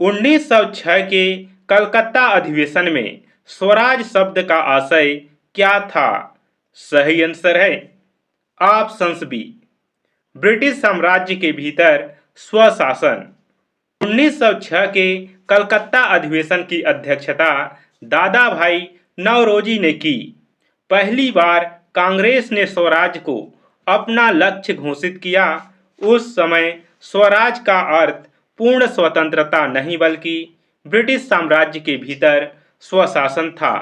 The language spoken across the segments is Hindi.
1906 के कलकत्ता अधिवेशन में स्वराज शब्द का आशय क्या था? सही आंसर है ऑप्शन बी, ब्रिटिश साम्राज्य के भीतर स्वशासन। 1906 के कलकत्ता अधिवेशन की अध्यक्षता दादा भाई नौरोजी ने की। पहली बार कांग्रेस ने स्वराज को अपना लक्ष्य घोषित किया। उस समय स्वराज का अर्थ पूर्ण स्वतंत्रता नहीं बल्कि ब्रिटिश साम्राज्य के भीतर स्वशासन था।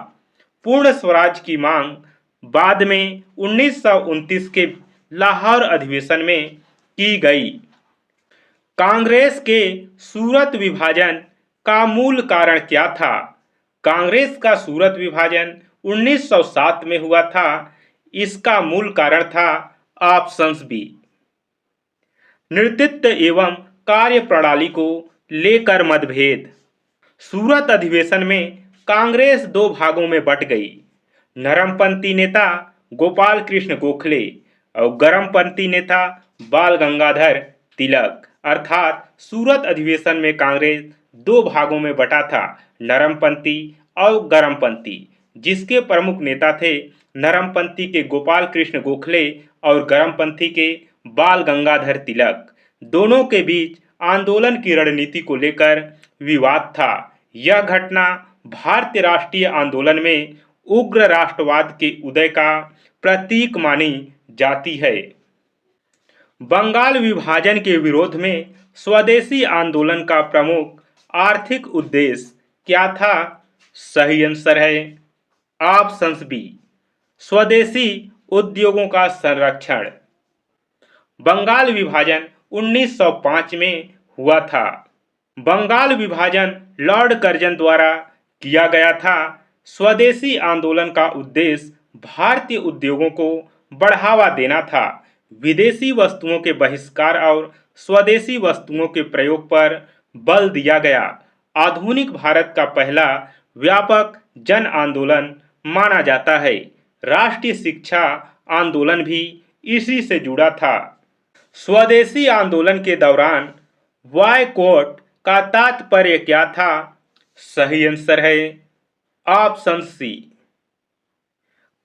पूर्ण स्वराज की मांग बाद में 1929 के लाहौर अधिवेशन में की गई। कांग्रेस के सूरत विभाजन का मूल कारण क्या था? कांग्रेस का सूरत विभाजन 1907 में हुआ था। इसका मूल कारण था ऑप्शंस बी, नेतृत्व एवं कार्यप्रणाली को लेकर मतभेद। सूरत अधिवेशन में कांग्रेस दो भागों में बट गई। नरमपंथी नेता गोपाल कृष्ण गोखले और गरमपंथी नेता बाल गंगाधर तिलक। अर्थात सूरत अधिवेशन में कांग्रेस दो भागों में बटा था, नरमपंथी और गरमपंथी, जिसके प्रमुख नेता थे नरमपंथी के गोपाल कृष्ण गोखले और गरमपंथी के बाल गंगाधर तिलक। दोनों के बीच आंदोलन की रणनीति को लेकर विवाद था। यह घटना भारतीय राष्ट्रीय आंदोलन में उग्र राष्ट्रवाद के उदय का प्रतीक मानी जाती है। बंगाल विभाजन के विरोध में स्वदेशी आंदोलन का प्रमुख आर्थिक उद्देश्य क्या था? सही आंसर है ऑप्शन बी, स्वदेशी उद्योगों का संरक्षण। बंगाल विभाजन 1905 में हुआ था। बंगाल विभाजन लॉर्ड कर्जन द्वारा किया गया था। स्वदेशी आंदोलन का उद्देश्य भारतीय उद्योगों को बढ़ावा देना था। विदेशी वस्तुओं के बहिष्कार और स्वदेशी वस्तुओं के प्रयोग पर बल दिया गया। आधुनिक भारत का पहला व्यापक जन आंदोलन माना जाता है। राष्ट्रीय शिक्षा आंदोलन भी इसी से जुड़ा था। स्वदेशी आंदोलन के दौरान बॉयकॉट का तात्पर्य क्या था? सही आंसर है ऑप्शन सी,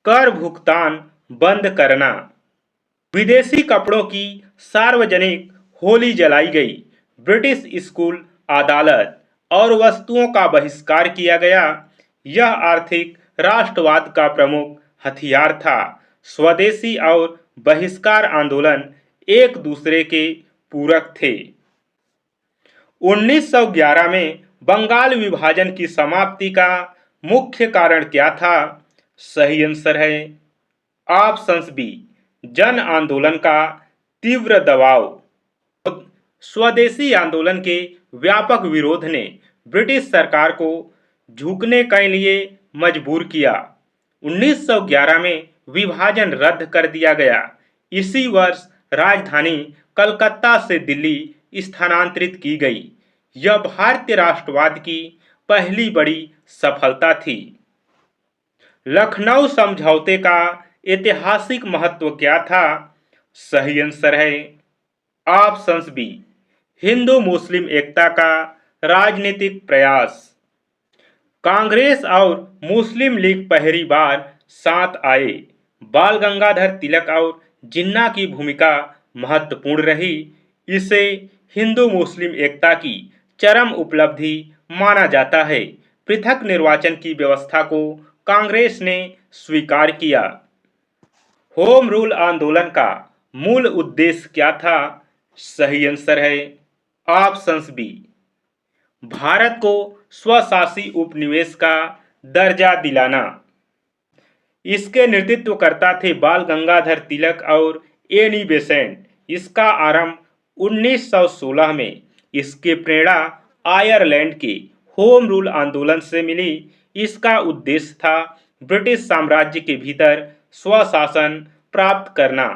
कर भुगतान बंद करना। विदेशी कपड़ों की सार्वजनिक होली जलाई गई। ब्रिटिश स्कूल, अदालत और वस्तुओं का बहिष्कार किया गया। यह आर्थिक राष्ट्रवाद का प्रमुख हथियार था। स्वदेशी और बहिष्कार आंदोलन एक दूसरे के पूरक थे। 1911 में बंगाल विभाजन की समाप्ति का मुख्य कारण क्या था? सही आंसर है ऑप्शन बी, जन आंदोलन का तीव्र दबाव। स्वदेशी आंदोलन के व्यापक विरोध ने ब्रिटिश सरकार को झुकने के लिए मजबूर किया। 1911 में विभाजन रद्द कर दिया गया। इसी वर्ष राजधानी कलकत्ता से दिल्ली स्थानांतरित की गई। यह भारतीय राष्ट्रवाद की पहली बड़ी सफलता थी। लखनऊ समझौते का ऐतिहासिक महत्व क्या था? सही आंसर है ऑप्शन बी, हिंदू मुस्लिम एकता का राजनीतिक प्रयास। कांग्रेस और मुस्लिम लीग पहली बार साथ आए। बाल गंगाधर तिलक और जिन्ना की भूमिका महत्वपूर्ण रही। इसे हिंदू मुस्लिम एकता की चरम उपलब्धि माना जाता है। पृथक निर्वाचन की व्यवस्था को कांग्रेस ने स्वीकार किया। होम रूल आंदोलन का मूल उद्देश्य क्या था? सही आंसर है ऑप्शन बी, भारत को स्वशासी उपनिवेश का दर्जा दिलाना। इसके नेतृत्वकर्ता थे बाल गंगाधर तिलक और एनी बेसेंट। इसका आरंभ 1916 में इसके प्रेरणा आयरलैंड के होम रूल आंदोलन से मिली। इसका उद्देश्य था ब्रिटिश साम्राज्य के भीतर स्वशासन प्राप्त करना।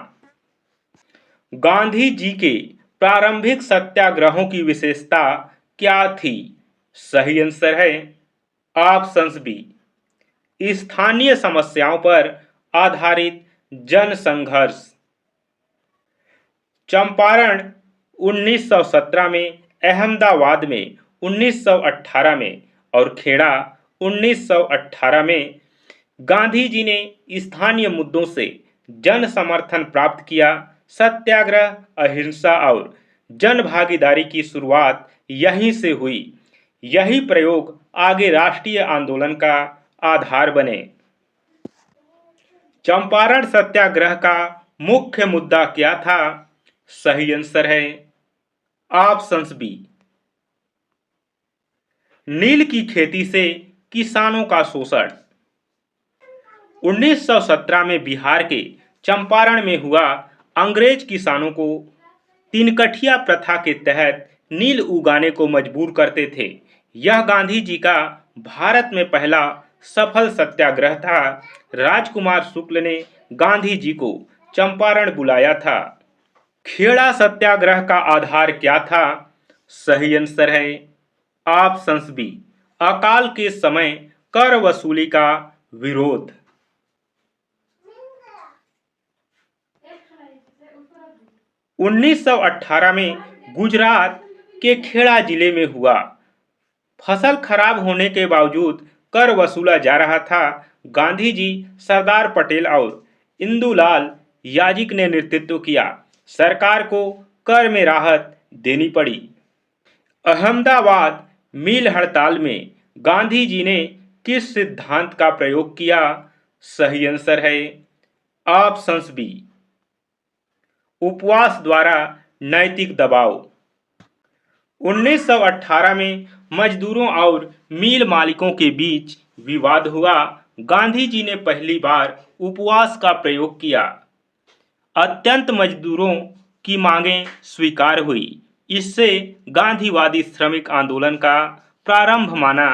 गांधी जी के प्रारंभिक सत्याग्रहों की विशेषता क्या थी? सही आंसर है ऑप्शन बी, स्थानीय समस्याओं पर आधारित जन संघर्ष। चंपारण 1917 में अहमदाबाद में 1918 में और खेड़ा 1918 में गांधी जी ने स्थानीय मुद्दों से जन समर्थन प्राप्त किया। सत्याग्रह, अहिंसा और जन भागीदारी की शुरुआत यहीं से हुई। यही प्रयोग आगे राष्ट्रीय आंदोलन का आधार बने। चंपारण सत्याग्रह का मुख्य मुद्दा क्या था? सही आंसर है ऑप्शन बी, नील की खेती से किसानों का शोषण। 1917 में बिहार के चंपारण में हुआ। अंग्रेज किसानों को तीनकठिया प्रथा के तहत नील उगाने को मजबूर करते थे। यह गांधी जी का भारत में पहला सफल सत्याग्रह था। राजकुमार शुक्ल ने गांधी जी को चंपारण बुलाया था। खेड़ा सत्याग्रह का आधार क्या था? सही आंसर है ऑप्शन बी, अकाल के समय कर वसूली का विरोध। 1918 में गुजरात के खेड़ा जिले में हुआ। फसल खराब होने के बावजूद कर वसूला जा रहा था। गांधी जी, सरदार पटेल और इंदुलाल याजिक ने नेतृत्व किया। सरकार को कर में राहत देनी पड़ी। अहमदाबाद मिल हड़ताल में गांधी जी ने किस सिद्धांत का प्रयोग किया? सही आंसर है ऑप्शन बी, उपवास द्वारा नैतिक दबाव। 1918 में मजदूरों और मिल मालिकों के बीच विवाद हुआ। गांधी जी ने पहली बार उपवास का प्रयोग किया। अत्यंत मजदूरों की मांगें स्वीकार हुई। इससे गांधीवादी श्रमिक आंदोलन का प्रारंभ माना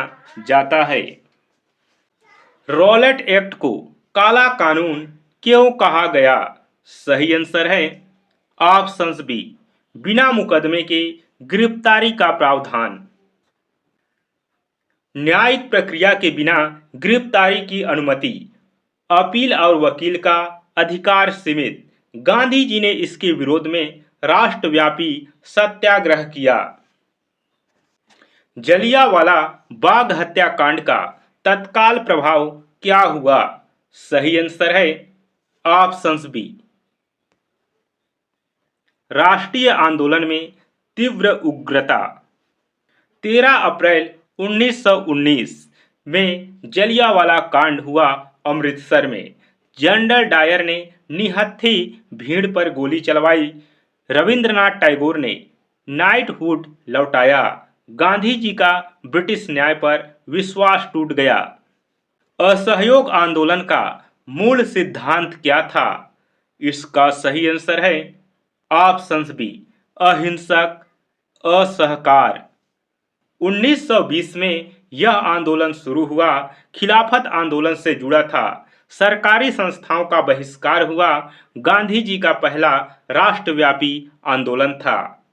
जाता है। रॉलेट एक्ट को काला कानून क्यों कहा गया? सही आंसर है ऑप्शन बी, बिना मुकदमे के गिरफ्तारी का प्रावधान। न्यायिक प्रक्रिया के बिना गिरफ्तारी की अनुमति, अपील और वकील का अधिकार सीमित। गांधी जी ने इसके विरोध में राष्ट्रव्यापी सत्याग्रह किया। जलियांवाला बाग हत्याकांड का तत्काल प्रभाव क्या हुआ? सही आंसर है ऑप्शन बी, राष्ट्रीय आंदोलन में तीव्र उग्रता। 13 अप्रैल 1919 में जलियांवाला कांड हुआ अमृतसर में। जनरल डायर ने निहत्थी भीड़ पर गोली चलवाई। रविंद्रनाथ टैगोर ने नाइटहुड लौटाया। गांधी जी का ब्रिटिश न्याय पर विश्वास टूट गया। असहयोग आंदोलन का मूल सिद्धांत क्या था? इसका सही आंसर है ऑप्शन बी, अहिंसक असहकार। 1920 में यह आंदोलन शुरू हुआ। खिलाफत आंदोलन से जुड़ा था। सरकारी संस्थाओं का बहिष्कार हुआ। गांधी जी का पहला राष्ट्रव्यापी आंदोलन था।